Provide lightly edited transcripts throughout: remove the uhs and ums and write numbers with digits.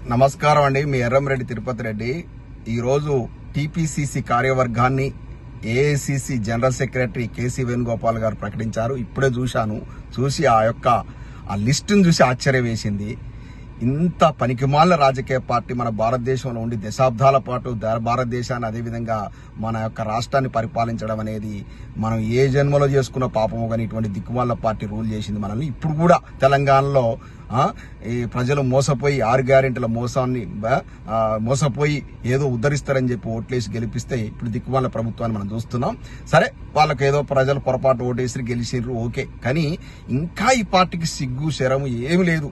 నమస్కారం అండి. మీ ఎర్రంరెడ్డి తిరుపతి రెడ్డి. ఈరోజు టీపీసీసీ కార్యవర్గాన్ని AICC general secretary KC Venugopal garu ప్రకటించారు. ఇప్పుడే చూసి ఆ లిస్టును చూసి ఆశ్చర్యం వేసింది. ఇంత పనికిమాల రాజకీయ పార్టీ మన భారతదేశంలో ఉండి దశాబ్దాల పాటు భారతదేశాన్ని అదేవిధంగా మన యొక్క రాష్ట్రాన్ని పరిపాలించడం అనేది మనం ఏ జన్మలో చేసుకున్న పాపము కానీ ఇటువంటి దిక్కుమాల పార్టీ రూల్ చేసింది మనల్ని. ఇప్పుడు కూడా తెలంగాణలో ఈ ప్రజలు మోసపోయి 6 గ్యారెంటీల మోసపోయి ఏదో ఉద్ధరిస్తారని చెప్పి ఓట్లేసి గెలిపిస్తే ఇప్పుడు దిక్కుమాల ప్రభుత్వాన్ని మనం చూస్తున్నాం. సరే, వాళ్ళకి ఏదో ప్రజలు పొరపాటు ఓటేసి గెలిచిర్రు, ఓకే. కానీ ఇంకా ఈ పార్టీకి సిగ్గు శరము ఏమి లేదు.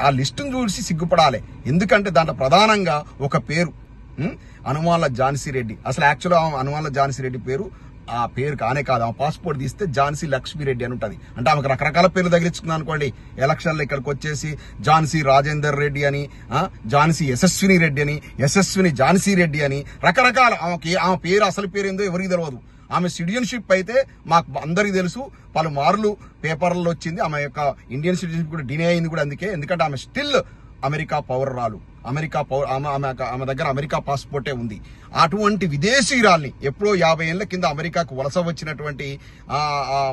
ఆ లిస్టును చూసి సిగ్గుపడాలి. ఎందుకంటే దాంట్లో ప్రధానంగా ఒక పేరు హనుమాన్ల ఝాన్సీ రెడ్డి. అసలు యాక్చువల్గా హనుమాన్ల ఝాన్సీ రెడ్డి పేరు ఆ పేరు కానే కాదు. ఆమె పాస్పోర్ట్ తీస్తే ఝాన్సీ లక్ష్మీరెడ్డి అని ఉంటుంది. అంటే ఆమెకు రకరకాల పేర్లు తగిలించుకున్నా అనుకోండి. ఎలక్షన్లో ఇక్కడికి వచ్చేసి ఝాన్సీ రాజేందర్ రెడ్డి అని, ఝాన్సీ యశస్విని రెడ్డి అని, యశస్విని ఝాన్సీ రెడ్డి అని రకరకాల ఆమె పేరు అసలు పేరు ఏందో ఎవరికి తెలియదు. ఆమె సిటిజన్షిప్ అయితే మాకు అందరికి తెలుసు, పలుమార్లు పేపర్లలో వచ్చింది. ఆమె యొక్క ఇండియన్ సిటిజన్షిప్ కూడా డినే అయింది కూడా అందుకే. ఎందుకంటే ఆమె స్టిల్ అమెరికా పౌరురాలు. ఆమె దగ్గర అమెరికా పాస్పోర్టే ఉంది. అటువంటి విదేశీయురాల్ని ఎప్పుడో 50 ఏళ్ల కింద అమెరికాకు వలస వచ్చినటువంటి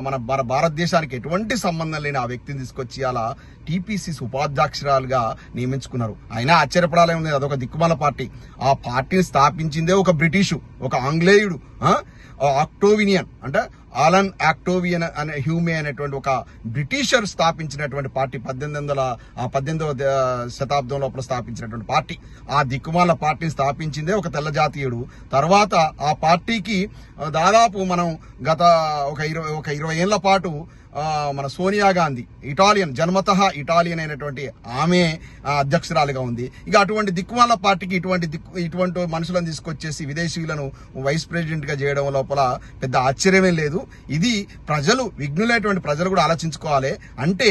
మన భారతదేశానికి ఎటువంటి సంబంధం లేని ఆ వ్యక్తిని తీసుకొచ్చి అలా టీపీసీసీ ఉపాధ్యక్షురాలుగా నియమించుకున్నారు. అయినా ఆశ్చర్యపడాలే ఉంది. అదొక దిక్కుమాల పార్టీ. ఆ పార్టీని స్థాపించిందే ఒక బ్రిటిషు, ఒక ఆంగ్లేయుడు, ఆక్టోవినియన్ అంటే ఆలన్ ఆక్టోవియన్ అనే హ్యూమే అనేటువంటి ఒక బ్రిటిషర్ స్థాపించినటువంటి పార్టీ 18వ శతాబ్దం లోపల స్థాపించినటువంటి పార్టీ. ఆ దిక్కుమాల పార్టీని స్థాపించిందే ఒక తెల్ల జాతీయుడు. తర్వాత ఆ పార్టీకి దాదాపు మనం గత ఒక 20 ఏళ్ల పాటు మన సోనియా గాంధీ ఇటాలియన్, జన్మతః ఇటాలియన్ అయినటువంటి ఆమె అధ్యక్షురాలుగా ఉంది. ఇక అటువంటి దిక్కుమాల పార్టీకి ఇటువంటి మనుషులను తీసుకొచ్చేసి విదేశీయులను వైస్ ప్రెసిడెంట్ గా చేయడం లోపల పెద్ద ఆశ్చర్యమే లేదు. ఇది విఘ్నులైనటువంటి ప్రజలు కూడా ఆలోచించుకోవాలి. అంటే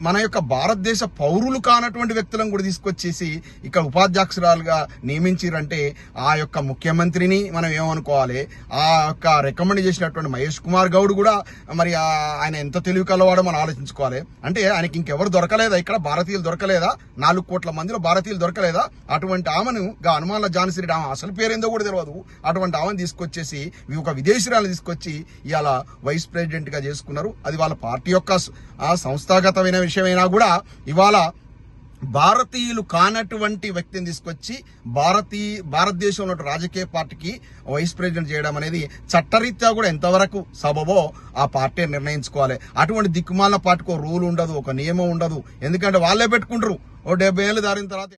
మన యొక్క భారతదేశ పౌరులు కానటువంటి వ్యక్తులను కూడా తీసుకొచ్చేసి ఇక్కడ ఉపాధ్యక్షురాలుగా నియమించారంటే ఆ యొక్క ముఖ్యమంత్రిని మనం ఏమనుకోవాలి. ఆ యొక్క రికమెండ్ చేసినటువంటి మహేష్ కుమార్ గౌడ్ కూడా మరి ఆయన ఎంత తెలివి కలవాడో మనం ఆలోచించుకోవాలి. అంటే ఆయనకి ఇంకెవరు దొరకలేదా? ఇక్కడ భారతీయులు దొరకలేదా? 4 కోట్ల మందిలో భారతీయులు దొరకలేదా? అటువంటి ఆమెను హనుమాన్ల ఝాన్సీ రెడ్డి, ఆమె అసలు పేరేందో కూడా తెలియదు. అటువంటి ఆమెను తీసుకొచ్చేసి ఒక విదేశీయురాలు తీసుకొచ్చి ఇవాళ వైస్ ప్రెసిడెంట్ గా చేసుకున్నారు. అది వాళ్ళ పార్టీ యొక్క సంస్థాగతమైన విషయమైనా కూడా ఇవాళ భారతీయులు కానటువంటి వ్యక్తిని తీసుకొచ్చి భారతదేశంలో రాజకీయ పార్టీకి వైస్ ప్రెసిడెంట్ చేయడం అనేది చట్టరీత్యా కూడా ఎంతవరకు సబబో ఆ పార్టీ నిర్ణయించుకోవాలి. అటువంటి దిక్కుమాల పార్టీకి రూల్ ఉండదు, ఒక నియమం ఉండదు. ఎందుకంటే వాళ్ళే పెట్టుకుంటారు. 70 ఏళ్ళు దారిన తర్వాత